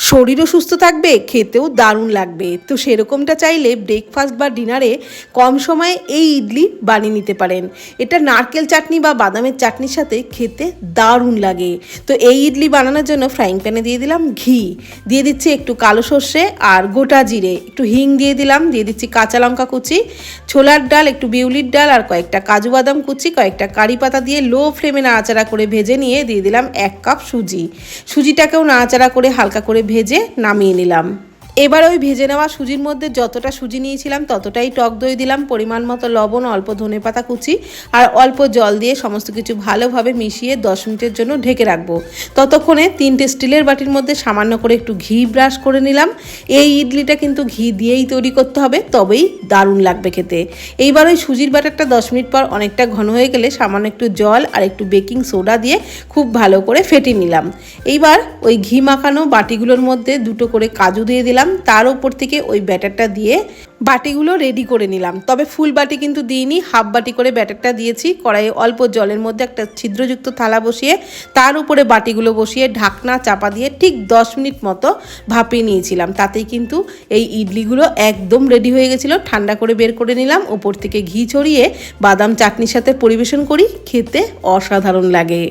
শরীরও সুস্থ থাকবে, খেতেও দারুণ লাগবে। তো সেরকমটা চাইলে ব্রেকফাস্ট বা ডিনারে কম সময়ে এই ইডলি বানিয়ে নিতে পারেন। এটা নারকেল চাটনি বা বাদামের চাটনির সাথে খেতে দারুণ লাগে। তো এই ইডলি বানানোর জন্য ফ্রাইং প্যানে দিয়ে দিলাম ঘি, দিয়ে দিচ্ছি একটু কালো সর্ষে আর গোটা জিরে, একটু হিং দিয়ে দিলাম, দিয়ে দিচ্ছি কাঁচা লঙ্কা কুচি, ছোলার ডাল, একটু বিউলির ডাল আর কয়েকটা কাজু বাদাম কুচি, কয়েকটা কারি পাতা দিয়ে লো ফ্লেমে নাড়াচাড়া করে ভেজে নিয়ে দিয়ে দিলাম 1 কাপ সুজিটাকেও নাড়াচাড়া করে হালকা করে ভেজে নামিয়ে নিলাম। এবার ওই ভেজে নেওয়া সুজির মধ্যে যতটা সুজি নিয়েছিলাম ততটাই টক দই দিলাম, পরিমাণ মতো লবণ, অল্প ধনেপাতা কুচি আর অল্প জল দিয়ে সমস্ত কিছু ভালোভাবে মিশিয়ে 10 মিনিটের জন্য ঢেকে রাখবো। ততক্ষণে 3টে স্টিলের বাটির মধ্যে সামান্য করে একটু ঘি ব্রাশ করে নিলাম। এই ইডলিটা কিন্তু ঘি দিয়েই তৈরি করতে হবে, তবেই দারুণ লাগবে খেতে। এইবার ওই সুজির ব্যাটারটা 10 মিনিট পর অনেকটা ঘন হয়ে গেলে সামান্য একটু জল আর একটু বেকিং সোডা দিয়ে খুব ভালো করে ফেটিয়ে নিলাম। এইবার ওই ঘি মাখানো বাটিগুলোর মধ্যে 2টো করে কাজু দিয়ে দিলাম, তার উপর থেকে ওই ব্যাটারটা দিয়ে বাটিগুলো রেডি করে নিলাম। তবে ফুল বাটি কিন্তু দিইনি, হাফ বাটি করে ব্যাটারটা দিয়েছি। কড়াইয়ে অল্প জলের মধ্যে একটা ছিদ্রযুক্ত থালা বসিয়ে তার উপরে বাটিগুলো বসিয়ে ঢাকনা চাপা দিয়ে ঠিক 10 মিনিট মতো ভাপিয়ে নিয়েছিলাম। তাতেই কিন্তু এই ইডলিগুলো একদম রেডি হয়ে গেছিলো। ঠান্ডা করে বের করে নিলাম, উপর থেকে ঘি ছড়িয়ে বাদাম চাটনির সাথে পরিবেশন করি, খেতে অসাধারণ লাগে।